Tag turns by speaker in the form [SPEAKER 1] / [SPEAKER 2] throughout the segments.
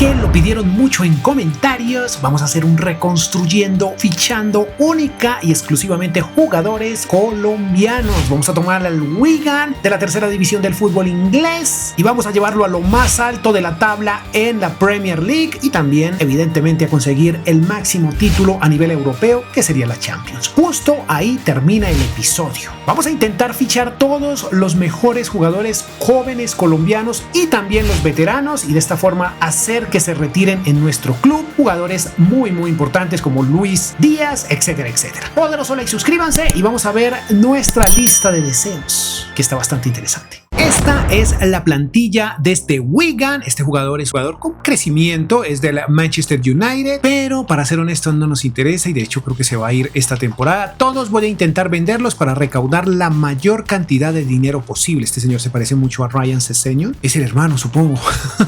[SPEAKER 1] que lo pidieron mucho en comentarios. Vamos a hacer un reconstruyendo, fichando única y exclusivamente jugadores colombianos. Vamos a tomar al Wigan de la tercera división del fútbol inglés y vamos a llevarlo a lo más alto de la tabla en la Premier League y también evidentemente a conseguir el máximo título a nivel europeo, que sería la Champions. Justo ahí termina el episodio. Vamos a intentar fichar todos los mejores jugadores jóvenes colombianos y también los veteranos y de esta forma hacer que se retiren en nuestro club jugadores muy importantes como Luis Díaz, etcétera, etcétera. Poderoso like, suscríbanse y vamos a ver nuestra lista de deseos, que está bastante interesante. Esta es la plantilla de este Wigan. Este jugador es jugador con crecimiento, es del Manchester United, pero para ser honesto no nos interesa y de hecho creo que se va a ir esta temporada. Todos voy a intentar venderlos para recaudar la mayor cantidad de dinero posible. Este señor se parece mucho a Ryan Sessegnon. Es el hermano, supongo.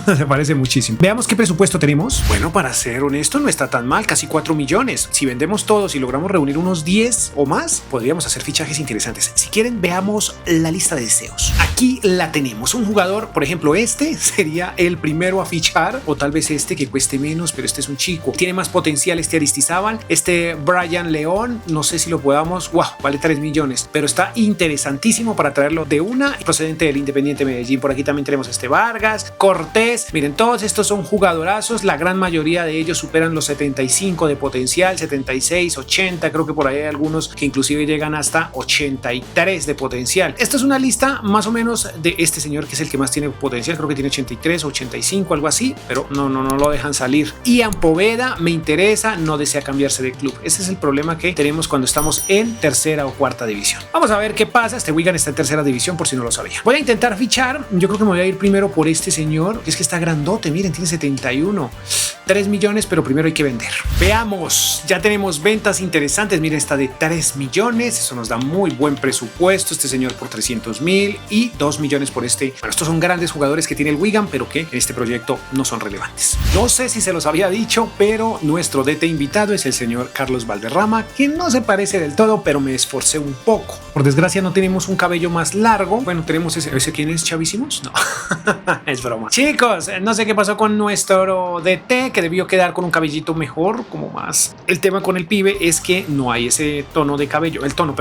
[SPEAKER 1] Se parece muchísimo. Veamos qué presupuesto tenemos. Bueno, para ser honesto no está tan mal, casi 4 millones. Si vendemos todos y logramos reunir unos 10 o más, podríamos hacer fichajes interesantes. Si quieren, veamos la lista de deseos. Aquí la tenemos. Un jugador, por ejemplo, este sería el primero a fichar, o tal vez este que cueste menos, pero este es un chico. Tiene más potencial este Aristizábal. Este Brian León, no sé si lo podamos. Wow, vale 3 millones, pero está interesantísimo para traerlo de una, procedente del Independiente Medellín. Por aquí también tenemos a este Vargas, Cortés. Miren, todos estos son jugadorazos. La gran mayoría de ellos superan los 75 de potencial, 76, 80. Creo que por ahí hay algunos que inclusive llegan hasta 83 de potencial. Esta es una lista más o menos de este señor que es el que más tiene potencial, creo que tiene 83 o 85, algo así, pero no lo dejan salir. Ian Poveda me interesa, no desea cambiarse de club. Ese es el problema que tenemos cuando estamos en tercera o cuarta división. Vamos a ver qué pasa. Este Wigan está en tercera división, por si no lo sabía. Voy a intentar fichar. Yo creo que me voy a ir primero por este señor, que es que está grandote, miren, tiene 71, 3 millones, pero primero hay que vender. Veamos, ya tenemos ventas interesantes. Miren, esta de 3 millones, eso nos da muy buen presupuesto. Este señor por 300,000 y 2 millones por este. Bueno, estos son grandes jugadores que tiene el Wigan, pero que en este proyecto no son relevantes. No sé si se los había dicho, pero nuestro DT invitado es el señor Carlos Valderrama, que no se parece del todo, pero me esforcé un poco. Por desgracia no tenemos un cabello más largo. Bueno, tenemos ese ¿quién es? ¿Chavísimos? No, es broma. Chicos, no sé qué pasó con nuestro DT, que debió quedar con un cabellito mejor, como más. El tema con el pibe es que no hay ese tono de cabello, el tono,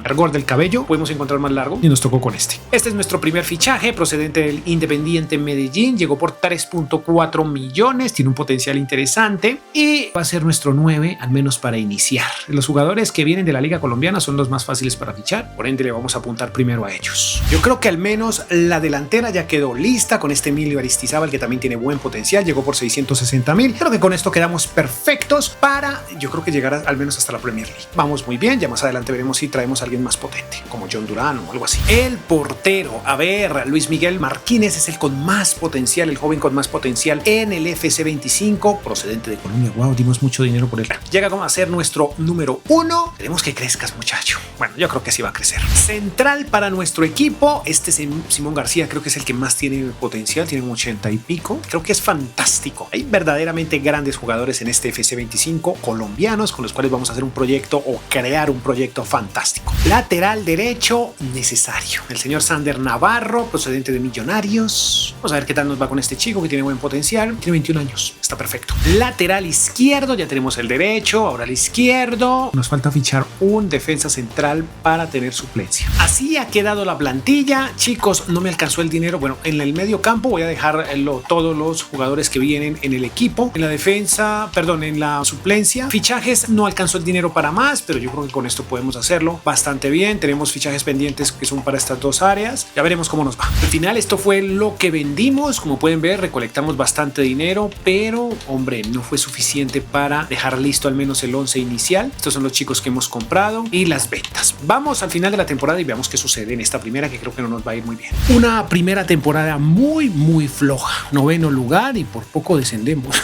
[SPEAKER 1] ergor del cabello. Podemos encontrar más largo y nos tocó con este. Este es nuestro primer fichaje, procedente del Independiente Medellín. Llegó por 3.4 millones, tiene un potencial interesante y va a ser nuestro 9, al menos para iniciar. Los jugadores que vienen de la Liga Colombiana son los más fáciles para fichar, por ende le vamos a apuntar primero a ellos. Yo creo que al menos la delantera ya quedó lista con este Emilio Aristizábal, que también tiene buen potencial, llegó por 660,000. Creo que con esto quedamos perfectos para, yo creo que llegar al menos hasta la Premier League. Vamos muy bien, ya más adelante veremos si traemos a alguien más potente, como John Durán o algo así. El portero, a ver, Luis Miguel Martínez es el con más potencial, el joven con más potencial en el FC 25, procedente de Colombia. Wow, dimos mucho dinero por él. Llega como a ser nuestro número 1. Queremos que crezcas, muchacho. Bueno, yo creo que sí va a crecer. Central para nuestro equipo, este Simón García creo que es el que más tiene potencial, tiene un 80 y pico. Creo que es fantástico. Hay verdaderamente grandes jugadores en este FC 25 colombianos con los cuales vamos a hacer un proyecto o crear un proyecto fantástico. Lateral derecho necesario, el señor Sander Navarro, procedente de Millonarios. Vamos a ver qué tal nos va con este chico que tiene buen potencial. Tiene 21 años, está perfecto. Lateral izquierdo, ya tenemos el derecho, ahora el izquierdo. Nos falta fichar un defensa central para tener suplencia. Así ha quedado la plantilla. Chicos, no me alcanzó el dinero. Bueno, en el medio campo voy a dejar todos los jugadores que vienen en el equipo. En la defensa, perdón, en la suplencia. Fichajes no alcanzó el dinero para más, pero yo creo que con esto podemos hacerlo bastante bien. Tenemos fichajes pendientes que son para estas dos áreas. Ya veremos cómo nos va. Al final esto fue lo que vendimos. Como pueden ver, recolectamos bastante dinero, pero hombre, no fue suficiente para dejar listo al menos el 11 inicial. Estos son los chicos que hemos comprado y las ventas. Vamos al final de la temporada y veamos qué sucede en esta primera, que creo que no nos va a ir muy bien. Una primera temporada muy floja. 9º lugar y por poco poco descendemos.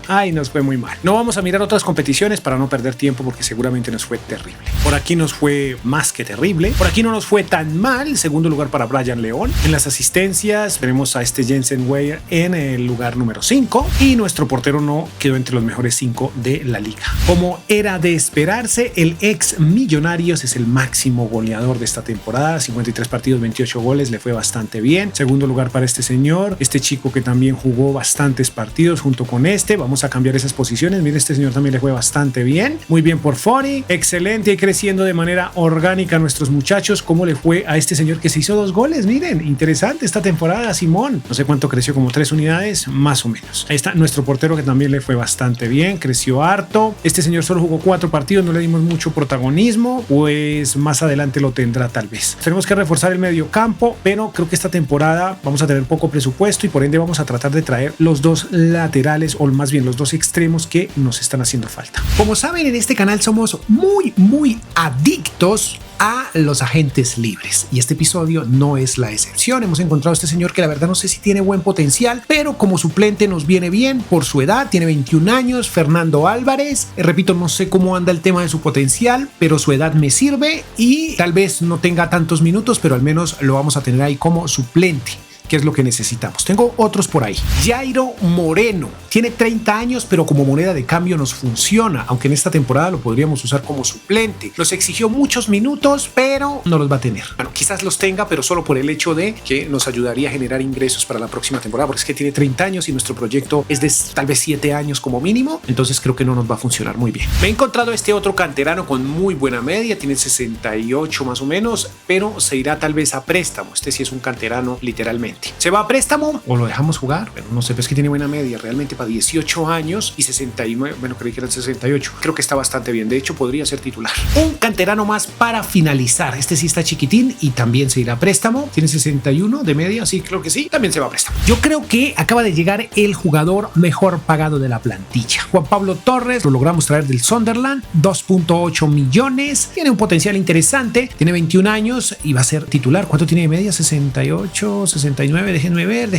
[SPEAKER 1] Ay, nos fue muy mal. No vamos a mirar otras competiciones para no perder tiempo porque seguramente nos fue terrible. Por aquí nos fue más que terrible. Por aquí no nos fue tan mal. Segundo lugar para Brian León. En las asistencias tenemos a este Jensen Weir en el lugar número 5 y nuestro portero no quedó entre los mejores 5 de la liga. Como era de esperarse, el ex Millonarios es el máximo goleador de esta temporada. 53 partidos, 28 goles, le fue bastante bien. Segundo lugar para este señor, este chico que también jugó bastantes partidos junto con este. Vamos a cambiar esas posiciones. Mire, este señor también le fue bastante bien. Muy bien por Fori. Excelente y creciendo de manera orgánica a nuestros muchachos. ¿Cómo le fue a este señor que se hizo 2 goles? Miren, interesante esta temporada, Simón. No sé cuánto creció, como 3 unidades, más o menos. Ahí está nuestro portero que también le fue bastante bien, creció harto. Este señor solo jugó 4 partidos, no le dimos mucho protagonismo, pues más adelante lo tendrá tal vez. Tenemos que reforzar el medio campo, pero creo que esta temporada vamos a tener poco presupuesto y por ende vamos a tratar de traer los 2 laterales o más bien los 2 extremos que nos están haciendo falta. Como saben, en este canal somos muy adictos a los agentes libres y este episodio no es la excepción. Hemos encontrado a este señor que la verdad no sé si tiene buen potencial, pero como suplente nos viene bien por su edad. Tiene 21 años, Fernando Álvarez. Repito, no sé cómo anda el tema de su potencial, pero su edad me sirve y tal vez no tenga tantos minutos, pero al menos lo vamos a tener ahí como suplente, que es lo que necesitamos. Tengo otros por ahí. Jairo Moreno tiene 30 años, pero como moneda de cambio nos funciona, aunque en esta temporada lo podríamos usar como suplente. Nos exigió muchos minutos, pero no los va a tener. Bueno, quizás los tenga, pero solo por el hecho de que nos ayudaría a generar ingresos para la próxima temporada, porque es que tiene 30 años y nuestro proyecto es de tal vez 7 años como mínimo, entonces creo que no nos va a funcionar muy bien. Me he encontrado este otro canterano con muy buena media, tiene 68 más o menos, pero se irá tal vez a préstamo. Este sí es un canterano literalmente. ¿Se va a préstamo o lo dejamos jugar? Pero no sé, pero es que tiene buena media realmente para 18 años y 69, bueno, creí que eran 68. Creo que está bastante bien, de hecho podría ser titular. Un canterano más para finalizar. Este sí está chiquitín y también se irá a préstamo. Tiene 61 de media, sí, creo que sí. También se va a préstamo. Yo creo que acaba de llegar el jugador mejor pagado de la plantilla. Juan Pablo Torres, lo logramos traer del Sunderland, 2.8 millones. Tiene un potencial interesante, tiene 21 años y va a ser titular. ¿Cuánto tiene de media? 68, 69. Déjenme ver.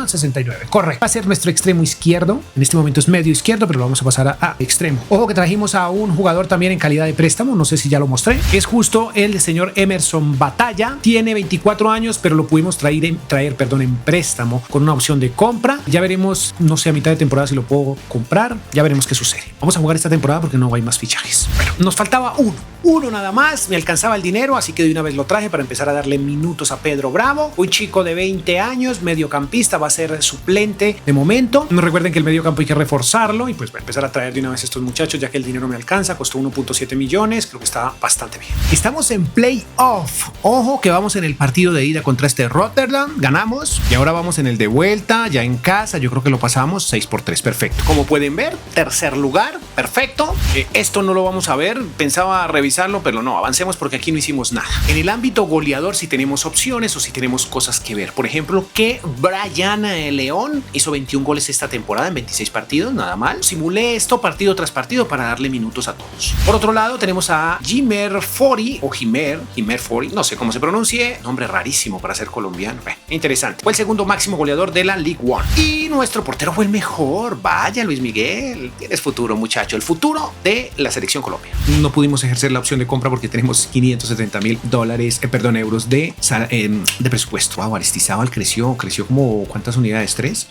[SPEAKER 1] 69, correcto. Va a ser nuestro extremo izquierdo. En este momento es medio izquierdo, pero lo vamos a pasar a extremo. Ojo que trajimos a un jugador también en calidad de préstamo. No sé si ya lo mostré. Es justo el señor Emerson Batalla. Tiene 24 años, pero lo pudimos traer en préstamo con una opción de compra. Ya veremos, no sé, a mitad de temporada si lo puedo comprar. Ya veremos qué sucede. Vamos a jugar esta temporada porque no hay más fichajes. Bueno, nos faltaba uno nada más. Me alcanzaba el dinero, así que de una vez lo traje para empezar a darle minutos a Pedro Bravo. Un chico de 20 años, mediocampista, va a ser suplente de momento. No recuerden que el mediocampo hay que reforzarlo y pues voy a empezar a traer de una vez a estos muchachos ya que el dinero me alcanza. Costó 1.7 millones, creo que está bastante bien. Estamos en playoff. Ojo que vamos en el partido de ida contra este Rotterdam, ganamos y ahora vamos en el de vuelta, ya en casa. Yo creo que lo pasamos 6-3, perfecto. Como pueden ver, tercer lugar, perfecto. Esto no lo vamos a ver, pensaba revisarlo, pero no, avancemos porque aquí no hicimos nada. En el ámbito goleador si tenemos opciones o si tenemos cosas que ver. Por ejemplo, que Brian León hizo 21 goles esta temporada en 26 partidos, nada mal. Simulé esto partido tras partido para darle minutos a todos. Por otro lado tenemos a Jimer Fori o Jimer Fori, no sé cómo se pronuncie, nombre rarísimo para ser colombiano. Interesante. Fue el segundo máximo goleador de la League One y nuestro portero fue el mejor. Vaya, Luis Miguel, tienes futuro, muchacho, el futuro de la selección Colombia. No pudimos ejercer la opción de compra porque tenemos $570,000 euros de presupuesto. Wow, Aristizábal creció como ¿cuántas unidades? 3.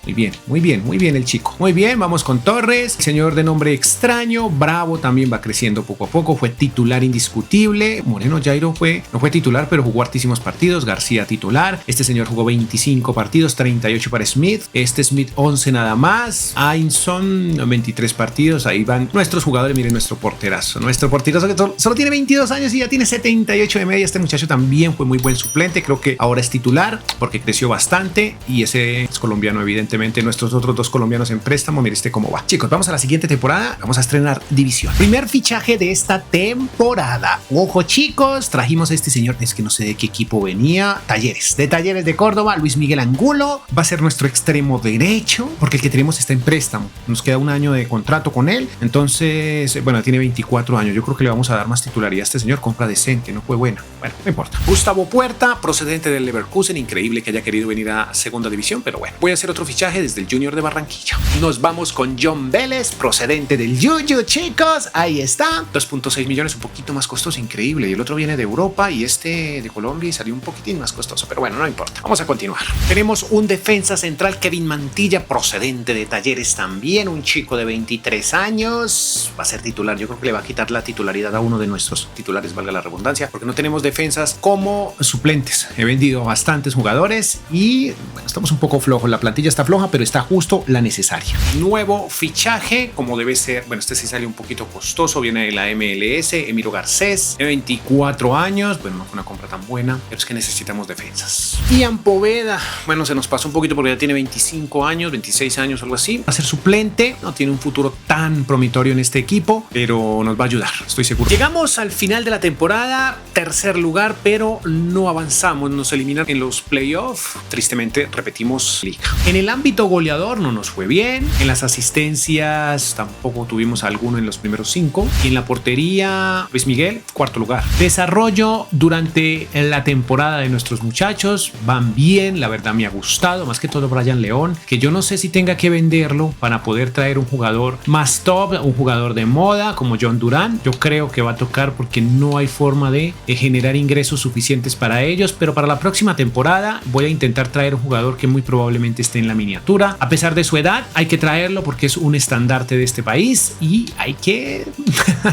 [SPEAKER 1] Muy bien el chico. Muy bien, vamos con Torres, el señor de nombre extraño. Bravo también va creciendo poco a poco, fue titular indiscutible. Moreno Jairo no fue titular, pero jugó hartísimos partidos. García titular. Este señor jugó 25 partidos, 38 para Smith. Este Smith 11 nada más. Ainson 23 partidos. Ahí van nuestros jugadores. Miren nuestro porterazo que solo tiene 22 años y ya tiene 78 de media. Este muchacho también fue muy buen suplente. Creo que ahora es titular porque creció bastante y ese es colombiano evidentemente. Nuestros otros 2 colombianos en préstamo, mire cómo va. Chicos, vamos a la siguiente temporada. Vamos a estrenar división. Primer fichaje de esta temporada. Ojo chicos, trajimos a este señor, es que no sé de qué equipo venía. Talleres de Córdoba. Luis Miguel Angulo va a ser nuestro extremo derecho porque el que tenemos está en préstamo. Nos queda un año de contrato con él. Entonces, bueno, tiene 24 años. Yo creo que le vamos a dar más titularidad a este señor. Compra decente, no fue buena. Bueno, no importa. Gustavo Puerta, procedente del Leverkusen. Leverkusen. Increíble que haya querido venir a segunda división, pero bueno, voy a hacer otro fichaje desde el Junior de Barranquilla. Nos vamos con John Vélez, procedente del Yuyu, chicos. Ahí está, 2.6 millones, un poquito más costoso, increíble. Y el otro viene de Europa y este de Colombia y salió un poquitín más costoso, pero bueno, no importa. Vamos a continuar. Tenemos un defensa central, Kevin Mantilla, procedente de Talleres también, un chico de 23 años. Va a ser titular, yo creo que le va a quitar la titularidad a uno de nuestros titulares, valga la redundancia, porque no tenemos defensas como suplentes. He vendido bastantes jugadores y bueno, estamos un poco flojos. La plantilla está floja, pero está justo la necesaria. Nuevo fichaje, como debe ser. Bueno, este sí sale un poquito costoso, viene de la MLS, Emiro Garcés, de 24 años. Bueno, no fue una compra tan buena, pero es que necesitamos defensas. Ian Poveda, bueno, se nos pasó un poquito porque ya tiene 25 años, 26 años, algo así. Va a ser suplente, no tiene un futuro tan promitorio en este equipo, pero nos va a ayudar, estoy seguro. Llegamos al final de la temporada, tercer lugar, pero no avanzamos, nos eliminan en los playoffs. Tristemente, repetimos liga. En el ámbito goleador no nos fue bien, en las asistencias tampoco tuvimos alguno en los primeros 5, y en la portería, Luis Miguel, cuarto lugar. Desarrollo durante la temporada de nuestros muchachos, van bien, la verdad me ha gustado, más que todo Brian León, que yo no sé si tenga que venderlo para poder traer un jugador más top, un jugador de moda como John Durán. Yo creo que va a tocar porque no hay forma de generar ingresos suficientes para ellos, pero para la próxima temporada voy a intentar traer un jugador que muy probablemente esté en la miniatura. A pesar de su edad, hay que traerlo porque es un estandarte de este país y hay que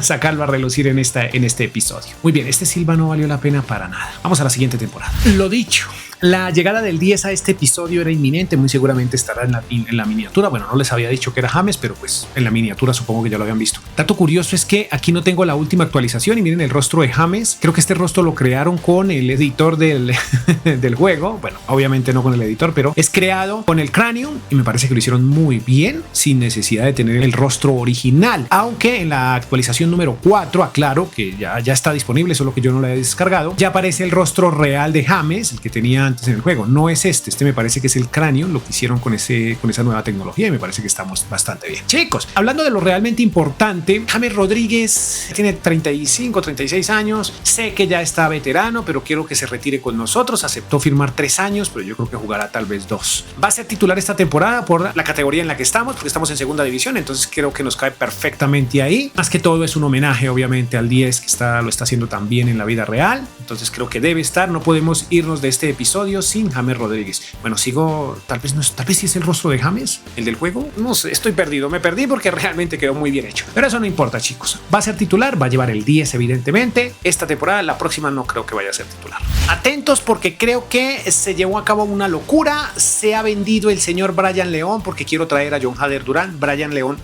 [SPEAKER 1] sacarlo a relucir en este episodio. Muy bien, este Silva no valió la pena para nada. Vamos a la siguiente temporada. Lo dicho, la llegada del 10 a este episodio era inminente, muy seguramente estará en la miniatura. Bueno, no les había dicho que era James, pero pues en la miniatura supongo que ya lo habían visto. Dato curioso es que aquí no tengo la última actualización y miren el rostro de James. Creo que este rostro lo crearon con el editor del juego. Bueno, obviamente no con el editor, pero es creado con el cráneo y me parece que lo hicieron muy bien sin necesidad de tener el rostro original. Aunque en la actualización número 4, aclaro que ya está disponible, solo que yo no la he descargado, ya aparece el rostro real de James, el que tenía antes en el juego. No es este me parece que es el cráneo, lo que hicieron con esa nueva tecnología y me parece que estamos bastante bien. Chicos, hablando de lo realmente importante, James Rodríguez tiene 35, 36 años, sé que ya está veterano, pero quiero que se retire con nosotros. Aceptó firmar 3 años, pero yo creo que jugará tal vez 2. Va a ser titular esta temporada por la categoría en la que estamos, porque estamos en segunda división, entonces creo que nos cae perfectamente ahí. Más que todo es un homenaje obviamente al 10 que lo está haciendo también en la vida real, entonces creo que debe estar. No podemos irnos de este episodio sin James Rodríguez. Bueno, tal vez sí es el rostro de James, el del juego, no sé, estoy perdido, me perdí porque realmente quedó muy bien hecho, pero eso no importa, chicos. Va a ser titular, va a llevar el 10 evidentemente esta temporada, la próxima no creo que vaya a ser titular. Atentos porque creo que se llevó a cabo una locura, se ha vendido el señor Brian León porque quiero traer a John Hader Durán. Brian León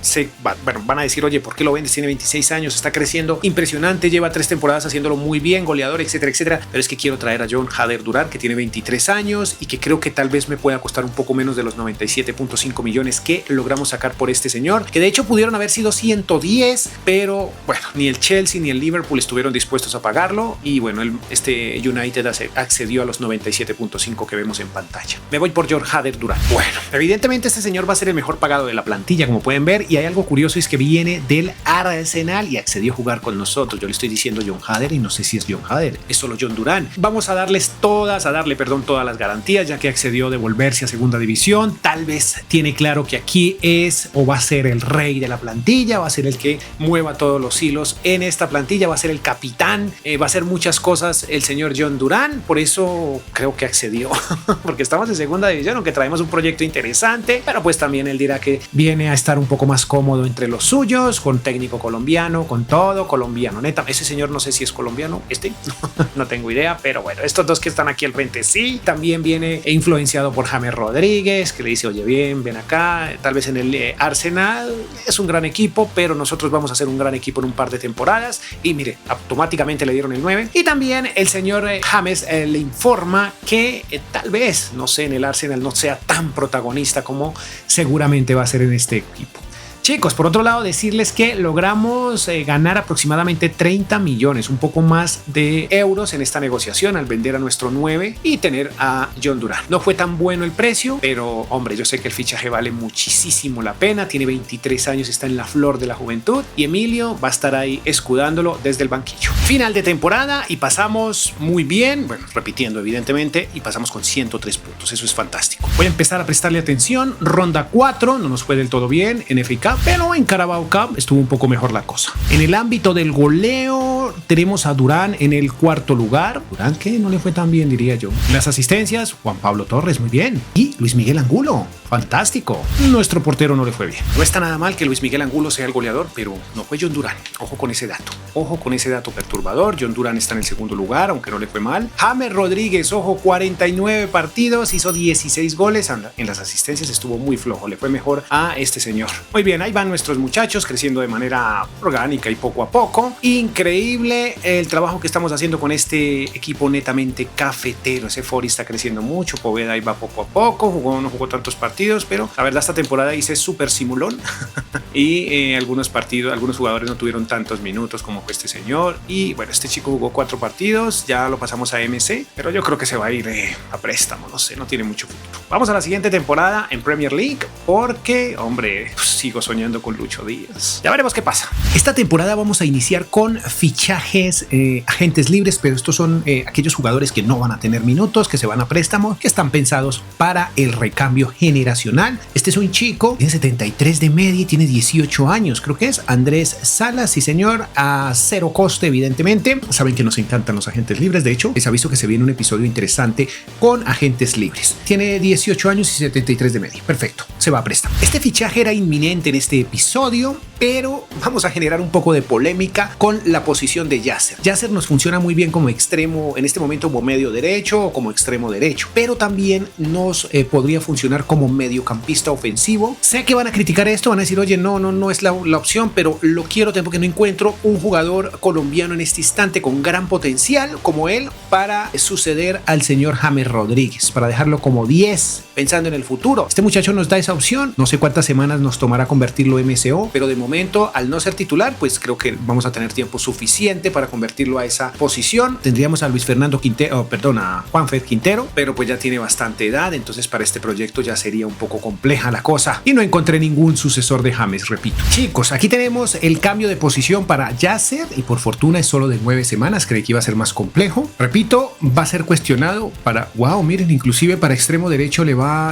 [SPEAKER 1] van a decir, oye, ¿por qué lo vendes? Tiene 26 años, está creciendo impresionante, lleva 3 temporadas haciéndolo muy bien, goleador, etcétera, etcétera, pero es que quiero traer a John Hader Durán, que tiene 23 años y que creo que tal vez me pueda costar un poco menos de los 97.5 millones que logramos sacar por este señor, que de hecho pudieron haber sido 110, pero bueno, ni el Chelsea ni el Liverpool estuvieron dispuestos a pagarlo y bueno, este United accedió a los 97.5 que vemos en pantalla. Me voy por John Hader Durán. Bueno, evidentemente este señor va a ser el mejor pagado de la plantilla, como pueden ver, y hay algo curioso, es que viene del Arsenal y accedió a jugar con nosotros. Yo le estoy diciendo John Hader y no sé si es John Hader, es solo John Durán. Vamos a darle todas las garantías, ya que accedió a devolverse a segunda división. Tal vez tiene claro que aquí es o va a ser el rey de la plantilla, va a ser el que mueva todos los hilos en esta plantilla, va a ser el capitán, va a hacer muchas cosas el señor John Durán. Por eso creo que accedió porque estamos en segunda división, aunque traemos un proyecto interesante, pero pues también él dirá que viene a estar un poco más cómodo entre los suyos, con técnico colombiano, con todo colombiano. Neta, ese señor no sé si es colombiano, no tengo idea, pero bueno, estos dos que están aquí al frente sí. También viene influenciado por James Rodríguez, que le dice, oye, ven acá. Tal vez en el Arsenal es un gran equipo, pero nosotros vamos a ser un gran equipo en un par de temporadas, y mire, automáticamente le dieron el 9. Y también el señor James le informa que tal vez, no sé, en el Arsenal no sea tan protagonista como seguramente va a ser en este equipo. Chicos, por otro lado, decirles que logramos ganar aproximadamente 30 millones, un poco más de euros en esta negociación al vender a nuestro 9 y tener a John Durán. No fue tan bueno el precio, pero hombre, yo sé que el fichaje vale muchísimo la pena. Tiene 23 años, está en la flor de la juventud y Emilio va a estar ahí escudándolo desde el banquillo. Final de temporada y pasamos muy bien, bueno, repitiendo evidentemente, y pasamos con 103 puntos. Eso es fantástico. Voy a empezar a prestarle atención. Ronda 4, no nos fue del todo bien en FA Cup, pero en Carabao Cup estuvo un poco mejor la cosa. En el ámbito del goleo tenemos a Durán en el cuarto lugar. Durán que no le fue tan bien, diría yo. Las asistencias, Juan Pablo Torres, muy bien. Y Luis Miguel Angulo, fantástico. Nuestro portero no le fue bien. No está nada mal que Luis Miguel Angulo sea el goleador, pero no fue John Durán. Ojo con ese dato. Ojo con ese dato perturbador. John Durán está en el segundo lugar, aunque no le fue mal. James Rodríguez, ojo, 49 partidos, hizo 16 goles. En las asistencias estuvo muy flojo. Le fue mejor a este señor. Muy bien, ahí van nuestros muchachos creciendo de manera orgánica y poco a poco. Increíble el trabajo que estamos haciendo con este equipo netamente cafetero. Ese Fori está creciendo mucho. Poveda ahí va poco a poco. No jugó tantos partidos, pero la verdad esta temporada hice súper simulón y algunos jugadores no tuvieron tantos minutos como este señor. Y bueno, este chico jugó 4 partidos, ya lo pasamos a MC, pero yo creo que se va a ir a préstamo, no sé, no tiene mucho futuro. Vamos a la siguiente temporada en Premier League porque, hombre, pues sigo soñando con Lucho Díaz. Ya veremos qué pasa. Esta temporada vamos a iniciar con fichajes, agentes libres, pero estos son aquellos jugadores que no van a tener minutos, que se van a préstamo, que están pensados para el recambio generacional. Este es un chico, tiene 73 de media y tiene 18 años, creo que es Andrés Salas, sí señor, a cero coste evidentemente. Saben que nos encantan los agentes libres, de hecho les aviso que se viene un episodio interesante con agentes libres. Tiene 18 años y 73 de media, perfecto, se va a préstamo. Este fichaje era inminente en este episodio, pero vamos a generar un poco de polémica con la posición de Yasser. Yasser nos funciona muy bien como extremo, en este momento como medio derecho o como extremo derecho, pero también nos podría funcionar como mediocampista ofensivo. Sé que van a criticar esto, van a decir, oye, no es la opción, pero lo quiero tener porque no encuentro un jugador colombiano en este instante con gran potencial como él para suceder al señor James Rodríguez, para dejarlo como 10 pensando en el futuro. Este muchacho nos da esa opción, no sé cuántas semanas nos tomará convertirlo en MCO, pero de momento al no ser titular pues creo que vamos a tener tiempo suficiente para convertirlo a esa posición. Tendríamos a Luis Fernando Quintero, a Juanfer Quintero, pero pues ya tiene bastante edad, entonces para este proyecto ya sería un poco compleja la cosa y no encontré ningún sucesor de James, repito. Chicos, aquí tenemos el cambio de posición para Yasser y por fortuna es solo de 9 semanas, creí que iba a ser más complejo. Repito, va a ser cuestionado para, wow, miren, inclusive para extremo derecho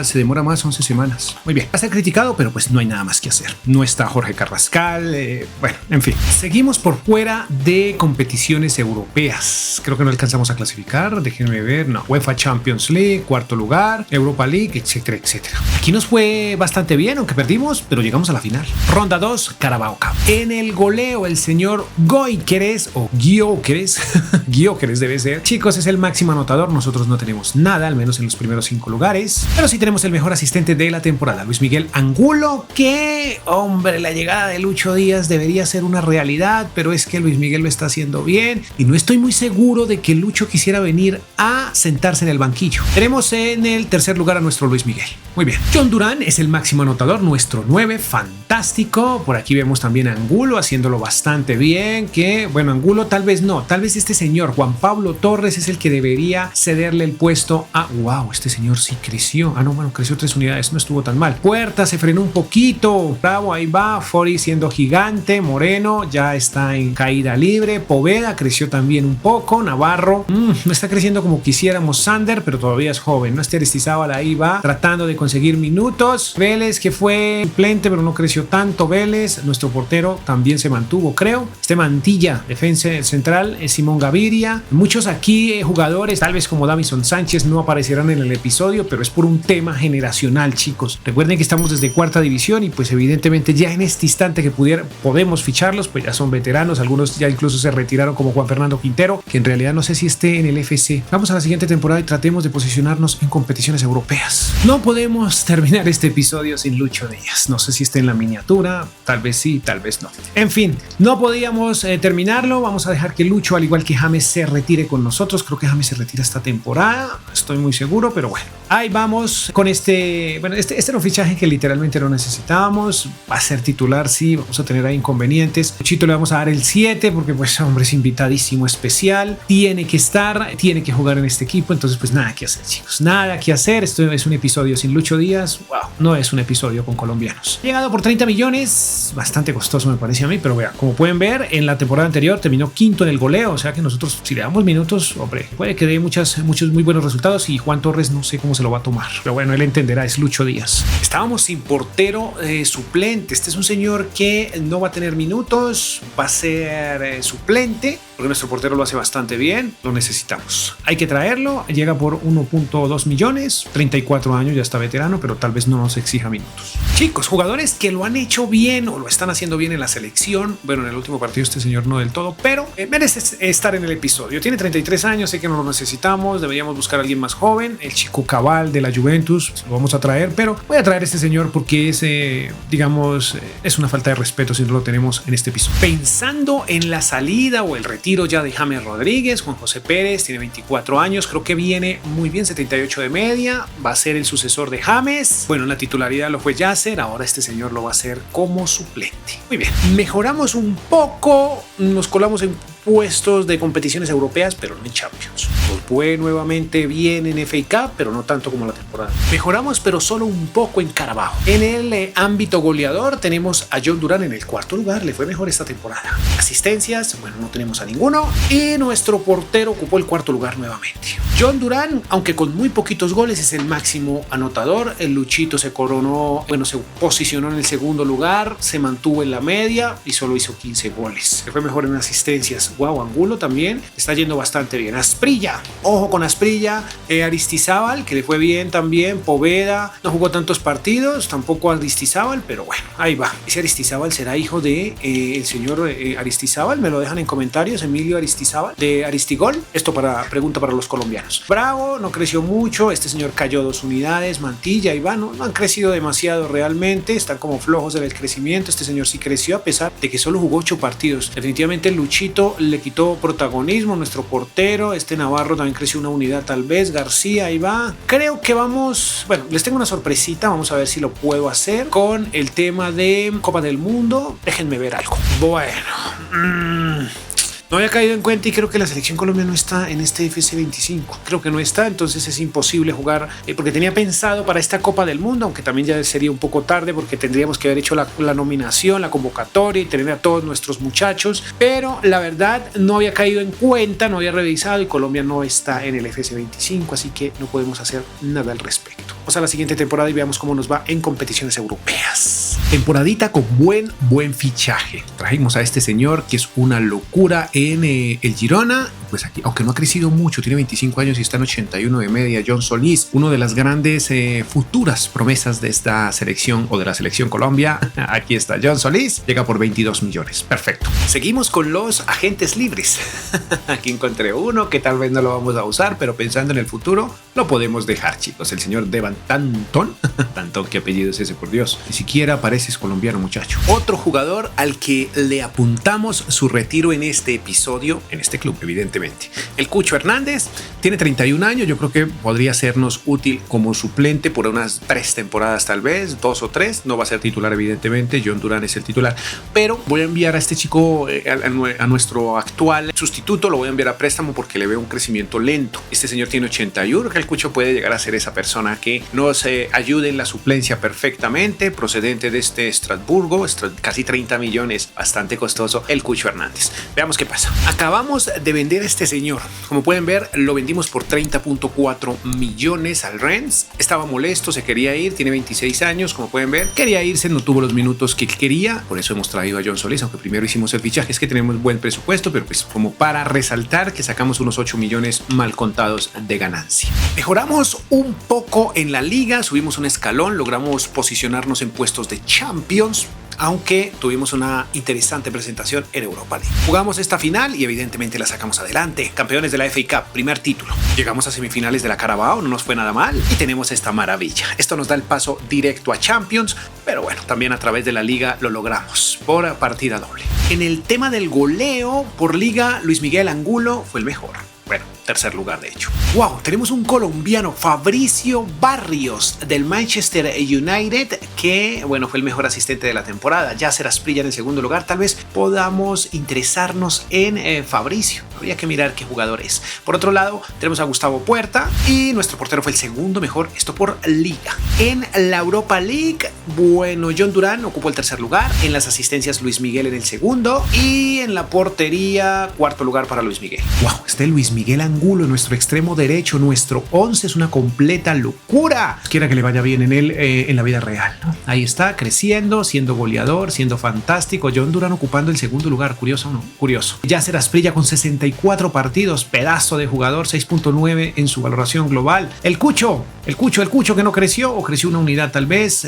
[SPEAKER 1] se demora más 11 semanas. Muy bien, va a ser criticado, pero pues no hay nada más que hacer. No está Jorge Carrascal, bueno, en fin. Seguimos por fuera de competiciones europeas. Creo que no alcanzamos a clasificar, déjenme ver, no. UEFA Champions League, cuarto lugar, Europa League, etcétera, etcétera. Aquí nos fue bastante bien, aunque perdimos, pero llegamos a la final. Ronda 2, Carabao Cup. En el goleo, el señor Gyökeres o Gyökeres, Gyökeres debe ser. Chicos, es el máximo anotador. Nosotros no tenemos nada, al menos en los primeros 5 lugares, pero sí tenemos el mejor asistente de la temporada, Luis Miguel Angulo, que, hombre, la llegada de Lucho Díaz debería ser una realidad, pero es que Luis Miguel lo está haciendo bien y no estoy muy seguro de que Lucho quisiera venir a sentarse en el banquillo. Tenemos en el tercer lugar a nuestro Luis Miguel. Muy bien. John Durán es el máximo anotador, nuestro 9, fantástico. Por aquí vemos también a Angulo haciéndolo bastante bien, que, bueno, Angulo tal vez no, tal vez este señor Juan Pablo Torres es el que debería cederle el puesto a, wow, este señor sí creció. Ah, no, bueno, creció 3 unidades, no estuvo tan mal. Puerta se frenó un poquito, bravo, ahí va. Fori siendo gigante, Moreno ya está en caída libre, Poveda creció también un poco, Navarro no está creciendo como quisiéramos, Sander, pero todavía es joven, ¿no? Este Aristizábal ahí va tratando de conseguir minutos. Vélez, que fue suplente pero no creció tanto. Vélez, nuestro portero también se mantuvo, creo. Este Mantilla, defensa central, es Simón Gaviria. Muchos aquí jugadores, tal vez como Davison Sánchez, no aparecerán en el episodio, pero es por un tema generacional, chicos. Recuerden que estamos desde cuarta división y pues evidentemente ya en este instante interesante que podemos ficharlos, pues ya son veteranos, algunos ya incluso se retiraron como Juan Fernando Quintero, que en realidad no sé si esté en el FC. Vamos a la siguiente temporada y tratemos de posicionarnos en competiciones europeas. No podemos terminar este episodio sin Lucho Díaz. No sé si esté en la miniatura, tal vez sí, tal vez no. En fin, no podíamos terminarlo. Vamos a dejar que Lucho, al igual que James, se retire con nosotros. Creo que James se retira esta temporada, estoy muy seguro, pero bueno, ahí vamos con este era un fichaje que literalmente no necesitábamos. Va a ser titular, sí, vamos a tener ahí inconvenientes. Luchito le vamos a dar el 7 porque pues hombre es invitadísimo especial, tiene que estar, tiene que jugar en este equipo, entonces pues nada que hacer, chicos, nada que hacer. Esto es un episodio sin Lucho Díaz, wow, no es un episodio con colombianos. Llegado por 30 millones, bastante costoso me parece a mí, pero vea, como pueden ver, en la temporada anterior terminó quinto en el goleo, o sea que nosotros si le damos minutos, hombre, puede que dé muchos muy buenos resultados, y Juan Torres no sé cómo se lo va a tomar, pero bueno, él entenderá, es Lucho Díaz. Estábamos sin portero suplente. Este es un señor que no va a tener minutos, va a ser suplente, porque nuestro portero lo hace bastante bien, lo necesitamos. Hay que traerlo, llega por 1.2 millones, 34 años, ya está veterano, pero tal vez no nos exija minutos. Chicos, jugadores que lo han hecho bien o lo están haciendo bien en la selección. Bueno, en el último partido este señor no del todo, pero merece estar en el episodio. Tiene 33 años, sé que no lo necesitamos, deberíamos buscar a alguien más joven. El chico Cabal de la Juventus, lo vamos a traer, pero voy a traer a este señor porque es, es una falta de respeto si no lo tenemos en este episodio. Pensando en la salida o el retiro ya de James Rodríguez, Juan José Pérez tiene 24 años, creo que viene muy bien, 78 de media, va a ser el sucesor de James. Bueno, en la titularidad lo fue Yasser, ahora este señor lo va a hacer como suplente. Muy bien, mejoramos un poco, nos colamos en puestos de competiciones europeas, pero no en Champions. Nos fue nuevamente bien en FA Cup, pero no tanto como la temporada. Mejoramos, pero solo un poco en Carabao. En el ámbito goleador tenemos a John Durán en el cuarto lugar, le fue mejor esta temporada. Asistencias, bueno, no tenemos a ninguno, y nuestro portero ocupó el cuarto lugar nuevamente. John Durán, aunque con muy poquitos goles, es el máximo anotador. El Luchito se coronó, bueno, se posicionó en el segundo lugar, se mantuvo en la media y solo hizo 15 goles. Le fue mejor en asistencias. Wow, Angulo también está yendo bastante bien. Asprilla, ojo con Asprilla. Aristizábal, que le fue bien también. Poveda, no jugó tantos partidos, tampoco Aristizábal, pero bueno, ahí va. Ese Aristizábal será hijo de el señor Aristizábal, me lo dejan en comentarios, Emilio Aristizábal, de Aristigol. Esto para pregunta para los colombianos. Bravo, no creció mucho, este señor cayó 2 unidades, Mantilla, Iván, no han crecido demasiado realmente, están como flojos en el crecimiento. Este señor sí creció a pesar de que solo jugó 8 partidos. Definitivamente Luchito le quitó protagonismo, nuestro portero. Este Navarro también creció una unidad tal vez. García, ahí va. Creo que vamos, bueno, les tengo una sorpresita, vamos a ver si lo puedo hacer con el tema de Copa del Mundo. Déjenme ver algo. Bueno, no había caído en cuenta y creo que la selección Colombia no está en este FC25. Creo que no está, entonces es imposible jugar porque tenía pensado para esta Copa del Mundo, aunque también ya sería un poco tarde porque tendríamos que haber hecho la nominación, la convocatoria y tener a todos nuestros muchachos. Pero la verdad no había caído en cuenta, no había revisado y Colombia no está en el FC25, así que no podemos hacer nada al respecto. Vamos a la siguiente temporada y veamos cómo nos va en competiciones europeas. Temporadita con buen fichaje. Trajimos a este señor que es una locura en el Girona. Pues aquí, aunque no ha crecido mucho, tiene 25 años y está en 81 de media. John Solís, uno de las grandes futuras promesas de esta selección o de la selección Colombia. Aquí está John Solís, llega por 22 millones. Perfecto. Seguimos con los agentes libres. Aquí encontré uno que tal vez no lo vamos a usar, pero pensando en el futuro, lo podemos dejar, chicos. El señor Devan Tantón. Tantón, ¿qué apellido es ese, por Dios? Ni siquiera pareces colombiano, muchacho. Otro jugador al que le apuntamos su retiro en este episodio, en este club, evidentemente. El Cucho Hernández tiene 31 años. Yo creo que podría sernos útil como suplente por unas 3 temporadas, tal vez 2 o 3. No va a ser titular, evidentemente. John Durán es el titular, pero voy a enviar a este chico, a nuestro actual sustituto, lo voy a enviar a préstamo porque le veo un crecimiento lento. Este señor tiene 81, que el Cucho puede llegar a ser esa persona que nos ayude en la suplencia perfectamente, procedente de este Estrasburgo, casi 30 millones, bastante costoso, el Cucho Hernández. Veamos qué pasa. Acabamos de vender a este señor. Como pueden ver, lo vendimos por 30.4 millones al Rennes. Estaba molesto, se quería ir, tiene 26 años, como pueden ver. Quería irse, no tuvo los minutos que quería, por eso hemos traído a John Solís, aunque primero hicimos el fichaje. Es que tenemos buen presupuesto, pero pues como para resaltar que sacamos unos 8 millones mal contados de ganancia. Mejoramos un poco en la liga, subimos un escalón, logramos posicionarnos en puestos de Champions. aunque tuvimos una interesante presentación en Europa League. Jugamos esta final y evidentemente la sacamos adelante. Campeones de la FA Cup, primer título. Llegamos a semifinales de la Carabao, no nos fue nada mal y tenemos esta maravilla. Esto nos da el paso directo a Champions, pero bueno, también a través de la liga lo logramos por partida doble. En el tema del goleo por liga, Luis Miguel Angulo fue el mejor. Bueno, tercer lugar de hecho. Wow, tenemos un colombiano, Fabricio Barrios del Manchester United, que bueno, fue el mejor asistente de la temporada. Yasser Asprilla en el segundo lugar. Tal vez podamos interesarnos en Fabricio. Habría que mirar qué jugador es. Por otro lado, tenemos a Gustavo Puerta y nuestro portero fue el segundo mejor, esto por liga. En la Europa League, bueno, John Durán ocupó el tercer lugar. En las asistencias, Luis Miguel en el segundo. Y en la portería, cuarto lugar para Luis Miguel. Wow, este Luis Miguel Angulo, nuestro extremo derecho, nuestro 11 es una completa locura. Quiera que le vaya bien en él en la vida real, ¿no? Ahí está, creciendo, siendo goleador, siendo fantástico. John Durán ocupando el segundo lugar, curioso o no, curioso. Yasser Asprilla con 64 partidos, pedazo de jugador, 6.9 en su valoración global. El Cucho que no creció o creció una unidad tal vez.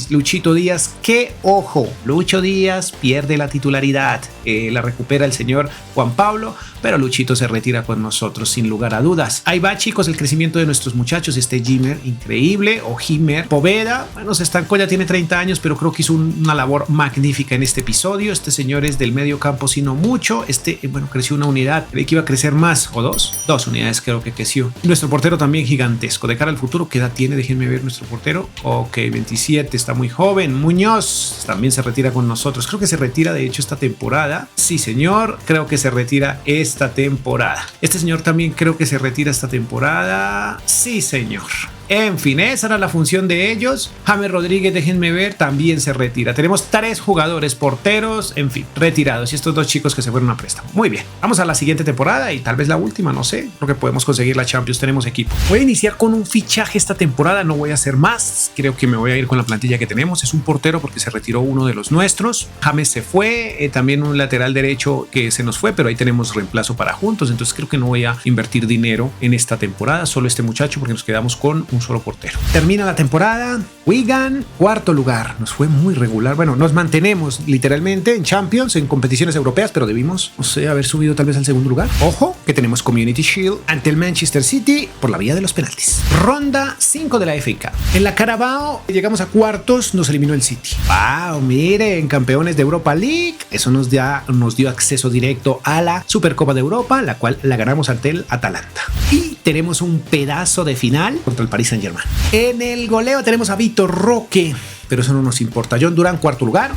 [SPEAKER 1] Luchito Díaz, que ojo, Lucho Díaz pierde la titularidad, la recupera el señor Juan Pablo, pero Luchito se retira con nosotros sin lugar a dudas. Ahí va, chicos, el crecimiento de nuestros muchachos. Jimmer, increíble, o Jimmer. Poveda, bueno, se estancó, ya tiene 30 años, pero creo que hizo una labor magnífica en este episodio. Este señor es del medio campo, sino mucho. Bueno, creció una unidad, creí que iba a crecer más, o dos unidades creo que creció. Nuestro portero también gigantesco. De cara al futuro, ¿qué edad tiene? Déjenme ver nuestro portero. Ok, 27, está muy joven. Muñoz también se retira con nosotros. Creo que se retira, de hecho, esta temporada. Sí, señor, creo que se retira esta temporada. Este señor también creo que se retira esta temporada. Sí, señor. En fin, esa era la función de ellos. James Rodríguez, déjenme ver, también se retira. Tenemos 3 jugadores porteros, en fin, retirados. Y estos 2 chicos que se fueron a préstamo. Muy bien, vamos a la siguiente temporada y tal vez la última, no sé. Creo que podemos conseguir la Champions, tenemos equipo. Voy a iniciar con un fichaje esta temporada, no voy a hacer más. Creo que me voy a ir con la plantilla que tenemos. Es un portero porque se retiró uno de los nuestros. James se fue, también un lateral derecho que se nos fue, pero ahí tenemos reemplazo para juntos. Entonces creo que no voy a invertir dinero en esta temporada, solo este muchacho, porque nos quedamos con un solo portero. Termina la temporada, Wigan, cuarto lugar. Nos fue muy regular. Bueno, nos mantenemos literalmente en Champions, en competiciones europeas, pero debimos, no sé, haber subido tal vez al segundo lugar. Ojo, que tenemos Community Shield ante el Manchester City por la vía de los penaltis. Ronda 5 de la FA Cup. En la Carabao llegamos a cuartos, nos eliminó el City. Wow, miren, campeones de Europa League. Eso nos dio acceso directo a la Supercopa de Europa, la cual la ganamos ante el Atalanta. Y tenemos un pedazo de final contra el Paris Saint-Germain. En el goleo tenemos a Vitor Roque, pero eso no nos importa. John Durán, cuarto lugar.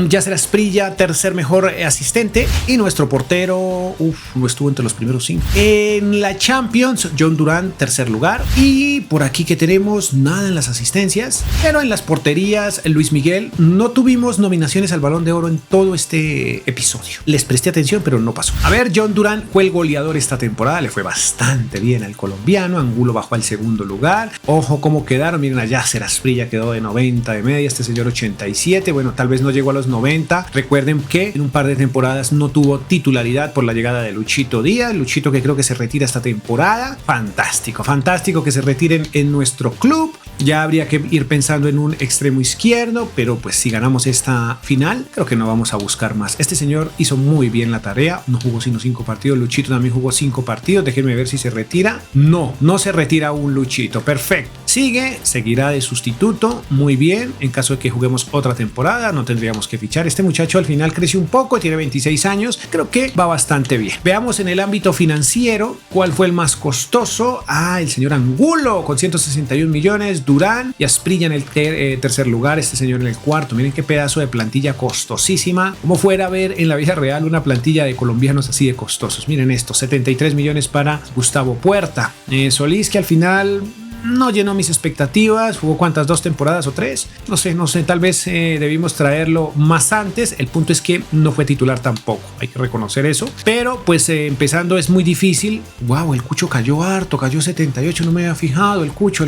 [SPEAKER 1] Yasser Asprilla, tercer mejor asistente. Y nuestro portero, no estuvo entre los primeros 5. En la Champions, John Durán, tercer lugar. Y por aquí que tenemos nada en las asistencias, pero en las porterías, Luis Miguel. No tuvimos nominaciones al Balón de Oro en todo este episodio. Les presté atención, pero no pasó. A ver, John Durán fue el goleador esta temporada. Le fue bastante bien al colombiano. Angulo bajó al segundo lugar. Ojo cómo quedaron. Miren, a Yasser Asprilla quedó de 90 de media. Este señor 87. Bueno, tal vez no llegó a los 90. Recuerden que en un par de temporadas no tuvo titularidad por la llegada de Luchito Díaz. Luchito que creo que se retira esta temporada. Fantástico, fantástico que se retiren en nuestro club. Ya habría que ir pensando en un extremo izquierdo, pero pues si ganamos esta final, creo que no vamos a buscar más. Este señor hizo muy bien la tarea. No jugó sino 5 partidos. Luchito también jugó 5 partidos. Déjenme ver si se retira. No se retira un Luchito. Perfecto. Seguirá de sustituto. Muy bien. En caso de que juguemos otra temporada, no tendríamos que fichar. Este muchacho al final creció un poco, tiene 26 años. Creo que va bastante bien. Veamos en el ámbito financiero cuál fue el más costoso. El señor Angulo con 161 millones. Durán y Asprilla en el tercer lugar. Este señor en el cuarto. Miren qué pedazo de plantilla costosísima. Como fuera a ver en la vida real una plantilla de colombianos así de costosos. Miren esto, 73 millones para Gustavo Puerta. Solís, que al final no llenó mis expectativas. Jugó cuántas, 2 temporadas o 3, no sé, tal vez debimos traerlo más antes. El punto es que no fue titular tampoco, hay que reconocer eso, pero pues empezando es muy difícil. Wow, el Cucho cayó harto, cayó 78, no me había fijado. El Cucho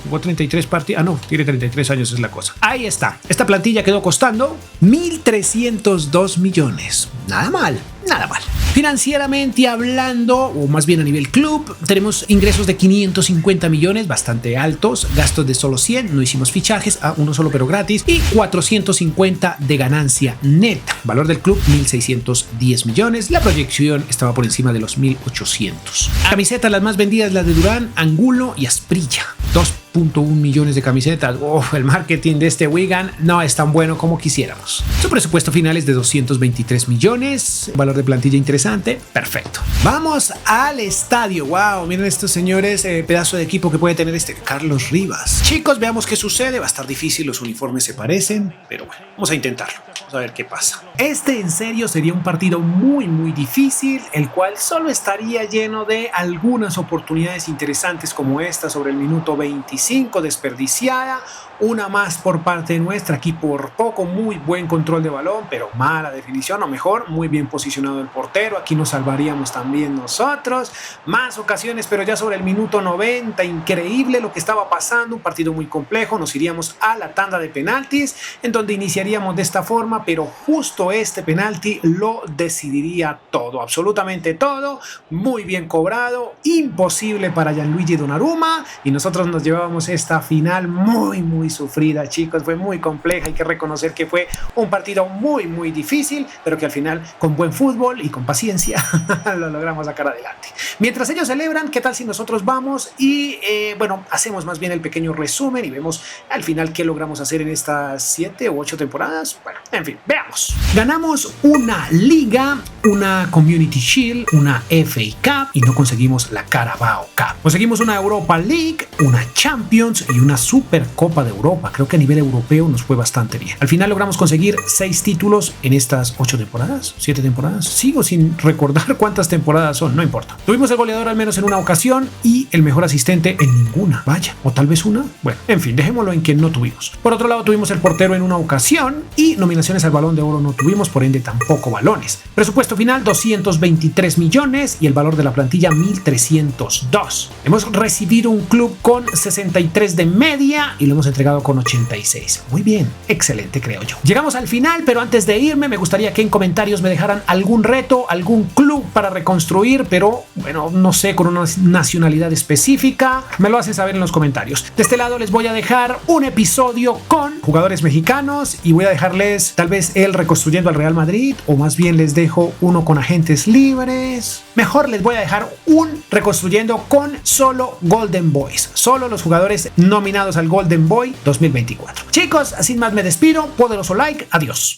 [SPEAKER 1] jugó 33 partidos. No, tiene 33 años, es la cosa. Ahí está, esta plantilla quedó costando 1.302 millones. Nada mal. Financieramente hablando, o más bien a nivel club, tenemos ingresos de 550 millones, bastante altos, gastos de solo 100, no hicimos fichajes, uno solo pero gratis, y 450 de ganancia neta. Valor del club 1.610 millones, la proyección estaba por encima de los 1.800. Camisetas las más vendidas, las de Durán, Angulo y Asprilla. 2.1 millones de camisetas. El marketing de este Wigan no es tan bueno como quisiéramos. Su presupuesto final es de 223 millones. Valor de plantilla interesante. Perfecto. Vamos al estadio. Wow, miren estos señores, pedazo de equipo que puede tener este Carlos Rivas. Chicos, veamos qué sucede. Va a estar difícil, los uniformes se parecen, pero bueno, vamos a intentarlo. Vamos a ver qué pasa. Este en serio sería un partido muy difícil, el cual solo estaría lleno de algunas oportunidades interesantes como esta sobre el minuto 25 desperdiciada, una más por parte nuestra, aquí por poco, muy buen control de balón, pero mala definición, o mejor, muy bien posicionado el portero, aquí nos salvaríamos también nosotros, más ocasiones, pero ya sobre el minuto 90, increíble lo que estaba pasando, un partido muy complejo, nos iríamos a la tanda de penaltis, en donde iniciaríamos de esta forma, pero justo este penalti lo decidiría todo, absolutamente todo, muy bien cobrado, imposible para Gianluigi Donnarumma, y nosotros nos llevábamos esta final muy sufrida, chicos, fue muy compleja, hay que reconocer que fue un partido muy difícil, pero que al final con buen fútbol y con paciencia lo logramos sacar adelante. Mientras ellos celebran, ¿qué tal si nosotros vamos y bueno, hacemos más bien el pequeño resumen y vemos al final qué logramos hacer en estas 7 u 8 temporadas? Bueno, en fin, veamos. Ganamos una Liga, una Community Shield, una FA Cup y no conseguimos la Carabao Cup. Conseguimos una Europa League, una Champions y una Supercopa de Europa. Creo que a nivel europeo nos fue bastante bien. Al final logramos conseguir 6 títulos en estas 8 temporadas, 7 temporadas. Sigo sin recordar cuántas temporadas son, no importa. Tuvimos el goleador al menos en una ocasión y el mejor asistente en ninguna. Vaya, o tal vez una. Bueno, en fin, dejémoslo en que no tuvimos. Por otro lado, tuvimos el portero en una ocasión y nominaciones al Balón de Oro no tuvimos, por ende tampoco balones. Presupuesto final 223 millones y el valor de la plantilla 1.302. Hemos recibido un club con 63 de media y lo hemos entregado con 86. Muy bien, excelente, creo yo. Llegamos al final, pero antes de irme me gustaría que en comentarios me dejaran algún reto, algún club para reconstruir, pero bueno, no sé, con una nacionalidad específica. Me lo hacen saber en los comentarios. De este lado les voy a dejar un episodio con jugadores mexicanos y voy a dejarles tal vez el reconstruyendo al Real Madrid, o más bien les dejo uno con agentes libres. Mejor les voy a dejar un reconstruyendo con solo Golden Boys, solo los jugadores nominados al Golden Boy 2024. Chicos, sin más me despido, poderoso like, adiós.